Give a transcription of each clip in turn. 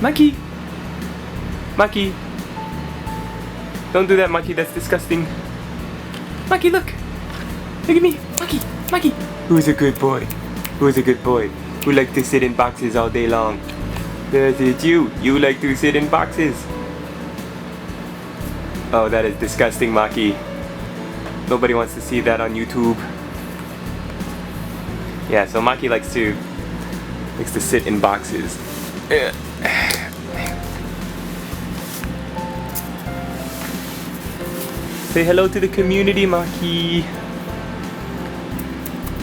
Maki! Maki! Don't do that, Maki, that's disgusting. Maki, look! Look at me! Maki! Maki! Who's a good boy? Who's a good boy? Who like to sit in boxes all day long? Yes, it's you! You like to sit in boxes! Oh, that is disgusting, Maki. Nobody wants to see that on YouTube. Yeah, so Maki likes to sit in boxes. Say hello to the community, Maki.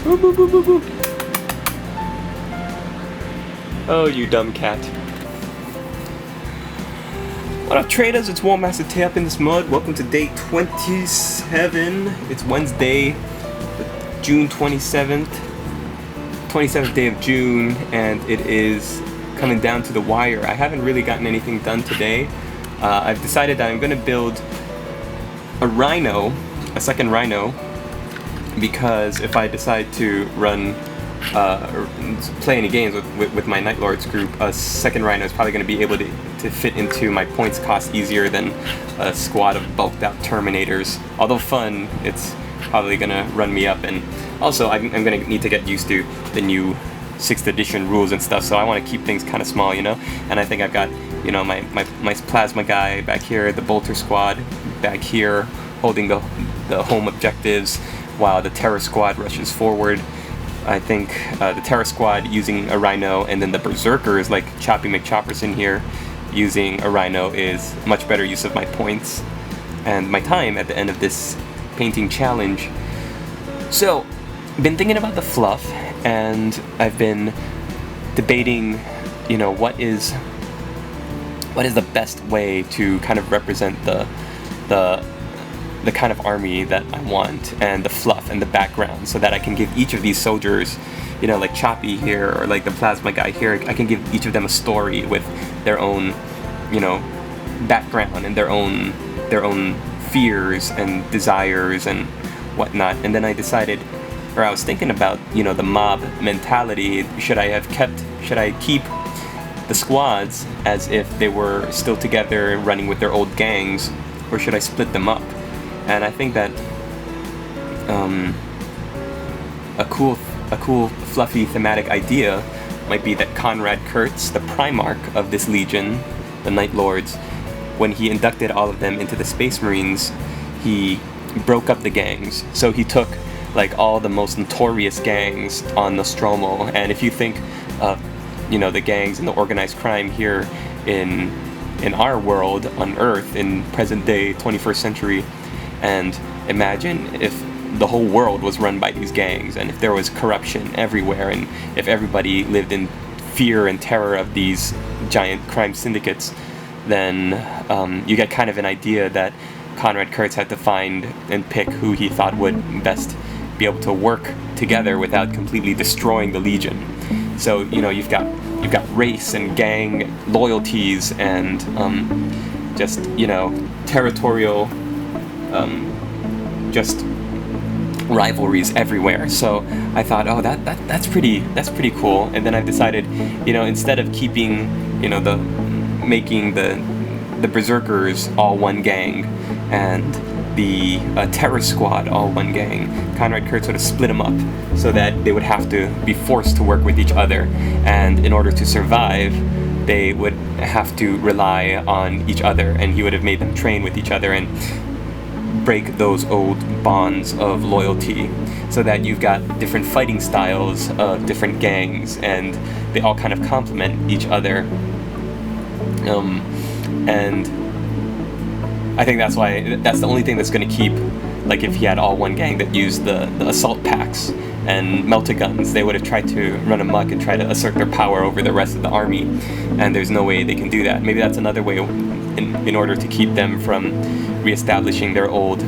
Boo, boo, boo, boo, boo. Oh, you dumb cat. What up, traders? It's War Master Tay up in this mud. Welcome to day 27. It's Wednesday, June 27th. 27th day of June, and it is coming down to the wire. I haven't really gotten anything done today. I've decided that I'm going to build a rhino, a second rhino, because if I decide to run or play any games with my Night Lords group, a second rhino is probably going to be able to fit into my points cost easier than a squad of bulked out Terminators. Although fun, it's probably going to run me up, and also I'm going to need to get used to the new 6th edition rules and stuff, so I want to keep things kind of small, you know? And I think I've got, you know, my plasma guy back here, the bolter squad back here, holding the home objectives, while the terror squad rushes forward. I think the terror squad using a rhino, and then the berserkers like Choppy McChopperson here using a rhino is much better use of my points and my time at the end of this painting challenge. So, been thinking about the fluff, and I've been debating, you know, what is the best way to kind of represent the kind of army that I want, and the fluff and the background, so that I can give each of these soldiers, you know, like Choppy here or like the plasma guy here, I can give each of them a story with their own, you know, background and their own fears and desires and whatnot. And then I decided, or I was thinking about, you know, the mob mentality. Should I keep the squads as if they were still together running with their old gangs, or should I split them up? And I think that a cool fluffy thematic idea might be that Conrad Kurtz, the Primarch of this legion, the Night Lords, when he inducted all of them into the Space Marines, he broke up the gangs. So he took like all the most notorious gangs on Nostromo, and if you think of, you know, the gangs and the organized crime here in our world on Earth in present day 21st century, and imagine if the whole world was run by these gangs, and if there was corruption everywhere, and if everybody lived in fear and terror of these giant crime syndicates, then you get kind of an idea that Conrad Kurtz had to find and pick who he thought would best be able to work together without completely destroying the Legion. So, you know, you've got race and gang loyalties and just, you know, territorial just rivalries everywhere. So I thought, oh, that's pretty cool. And then I decided, you know, instead of keeping, you know, making the berserkers all one gang and the terror squad all one gang, Conrad Kurtz would have split them up so that they would have to be forced to work with each other, and in order to survive they would have to rely on each other, and he would have made them train with each other and break those old bonds of loyalty, so that you've got different fighting styles of different gangs, and they all kind of complement each other. And I think that's the only thing that's going to keep, like if he had all one gang that used the assault packs and melta guns, they would have tried to run amok and try to assert their power over the rest of the army, and there's no way they can do that. Maybe that's another way in order to keep them from reestablishing their old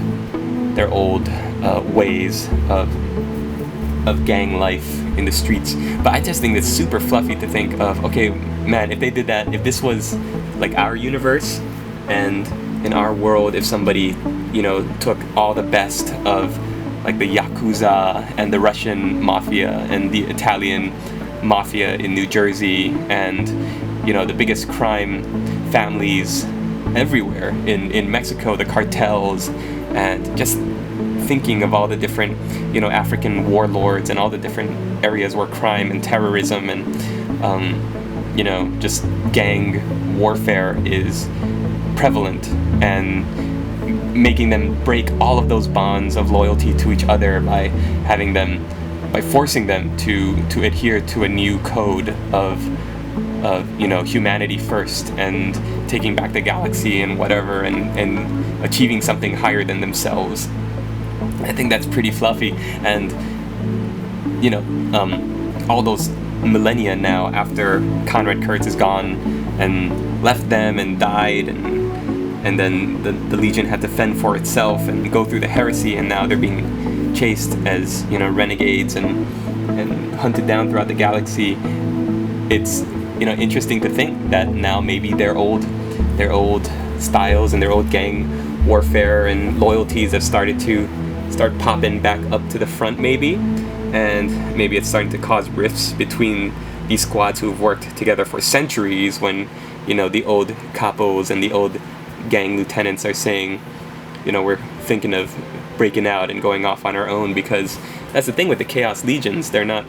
ways of gang life in the streets. But I just think it's super fluffy to think of, okay, man, if they did that, if this was like our universe, and in our world, if somebody, you know, took all the best of like the Yakuza and the Russian mafia and the Italian mafia in New Jersey, and the biggest crime families everywhere in Mexico, the cartels, and just thinking of all the different African warlords and all the different areas where crime and terrorism and just gang warfare is prevalent, and making them break all of those bonds of loyalty to each other by forcing them to adhere to a new code of humanity first, and taking back the galaxy and whatever, and achieving something higher than themselves. I think that's pretty fluffy, and all those millennia now after Conrad Kurtz is gone and left them and died, and then the Legion had to fend for itself and go through the heresy, and now they're being chased as renegades and hunted down throughout the galaxy. It's interesting to think that now maybe their old styles and their old gang warfare and loyalties have started popping back up to the front, maybe, and maybe it's starting to cause rifts between these squads who have worked together for centuries, when the old capos and the old gang lieutenants are saying, we're thinking of breaking out and going off on our own. Because that's the thing with the Chaos Legions, the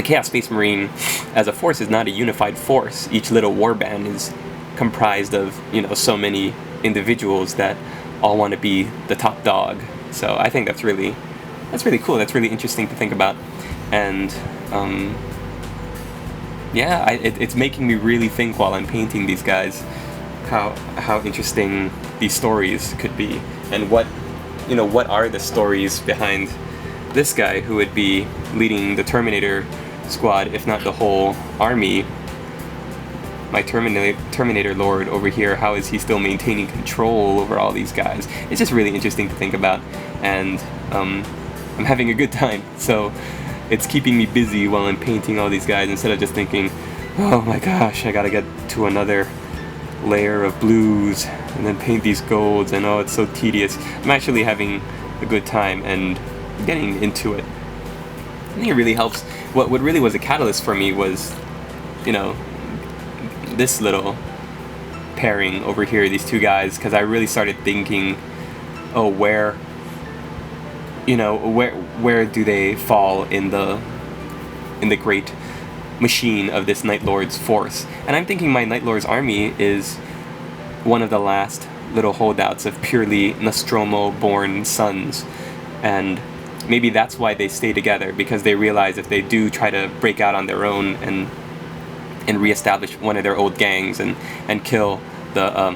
Chaos Space Marine as a force is not a unified force. Each little warband is comprised of so many individuals that all want to be the top dog. So I think that's really cool. That's really interesting to think about, and it's making me really think while I'm painting these guys how interesting these stories could be, and what are the stories behind this guy who would be leading the Terminator squad, if not the whole army. My Terminator Lord over here, how is he still maintaining control over all these guys? It's just really interesting to think about, and I'm having a good time, so it's keeping me busy while I'm painting all these guys, instead of just thinking, oh my gosh, I gotta get to another layer of blues and then paint these golds, and it's so tedious. I'm actually having a good time and getting into it. I think it really helps. What really was a catalyst for me was, this little pairing over here, these two guys, because I really started thinking, where do they fall in the great machine of this Night Lord's force? And I'm thinking my Night Lord's army is one of the last little holdouts of purely Nostromo-born sons, and maybe that's why they stay together, because they realize if they do try to break out on their own and reestablish one of their old gangs and kill the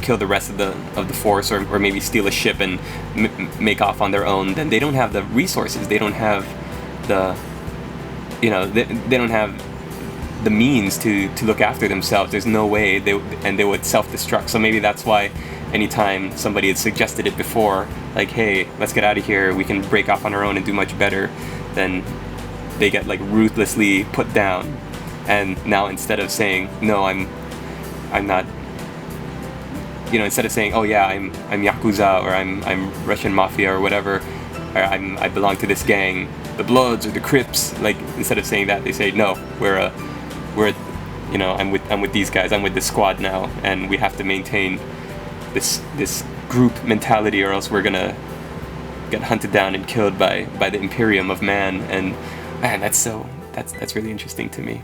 kill the rest of the force, or maybe steal a ship and make off on their own, then they don't have the resources, they don't have the they don't have the means to look after themselves. There's no way they would self-destruct. So maybe that's why anytime somebody had suggested it before, like, hey, let's get out of here, we can break off on our own and do much better, then they get ruthlessly put down. And now instead of saying, no, I'm not, instead of saying, oh yeah, I'm Yakuza, or I'm Russian Mafia, or whatever, or I belong to this gang, the Bloods or the Crips, instead of saying that, they say, no, I'm with these guys, I'm with this squad now, and we have to maintain this group mentality, or else we're gonna get hunted down and killed by the Imperium of man. And man, that's really interesting to me.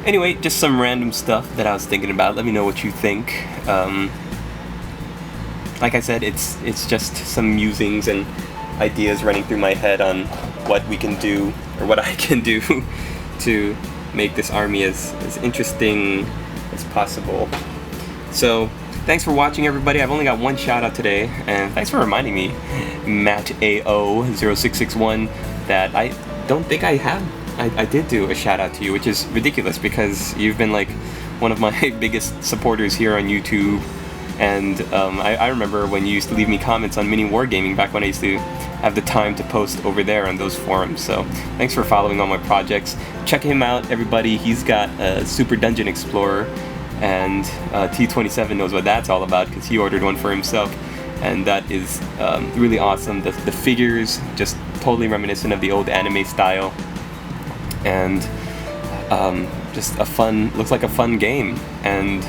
Anyway, just some random stuff that I was thinking about. Let me know what you think. Like I said, it's just some musings and ideas running through my head on what we can do, or what I can do, to make this army as interesting as possible. So, thanks for watching, everybody. I've only got one shout out today, and thanks for reminding me, MattAO0661, that I don't think I have. I did do a shout out to you, which is ridiculous, because you've been one of my biggest supporters here on YouTube. And I remember when you used to leave me comments on Mini Wargaming back when I used to have the time to post over there on those forums. So thanks for following all my projects. Check him out, everybody. He's got a Super Dungeon Explorer, and T27 knows what that's all about, because he ordered one for himself, and that is really awesome. The figures just totally reminiscent of the old anime style, and just looks like a fun game. And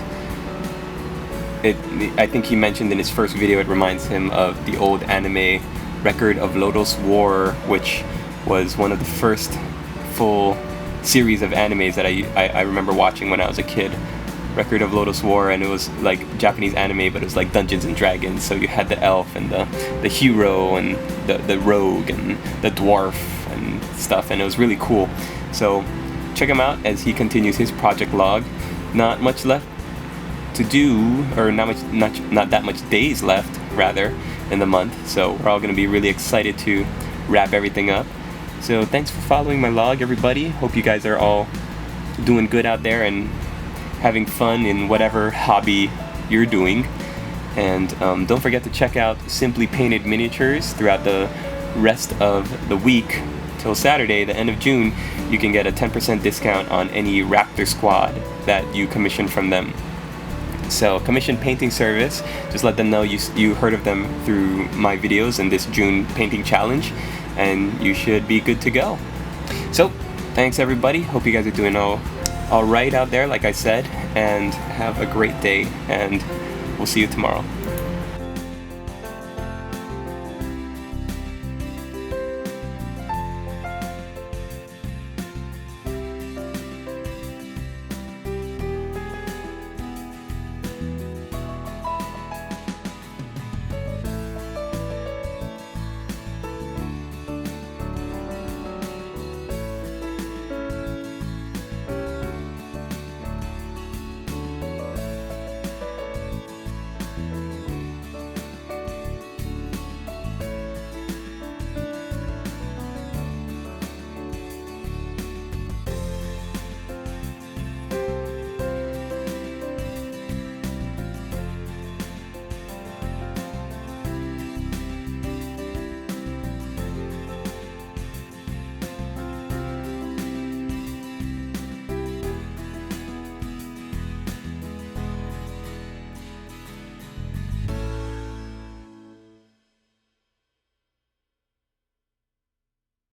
I think he mentioned in his first video it reminds him of the old anime Record of Lodoss War, which was one of the first full series of animes that I remember watching when I was a kid. Record of Lodoss War, and it was like Japanese anime, but it was like Dungeons and Dragons. So you had the elf and the hero and the rogue and the dwarf and stuff, and it was really cool. So check him out as he continues his project log. Not much left to do, or not that much days left rather in the month. So we're all going to be really excited to wrap everything up. So thanks for following my log, everybody. Hope you guys are all doing good out there and having fun in whatever hobby you're doing. And don't forget to check out Simply Painted Miniatures throughout the rest of the week till Saturday, the end of June. You can get a 10% discount on any Raptor squad that you commission from them. So commission painting service, just let them know you heard of them through my videos in this June painting challenge, and you should be good to go. So thanks everybody, hope you guys are doing all right out there, like I said, and have a great day, and we'll see you tomorrow.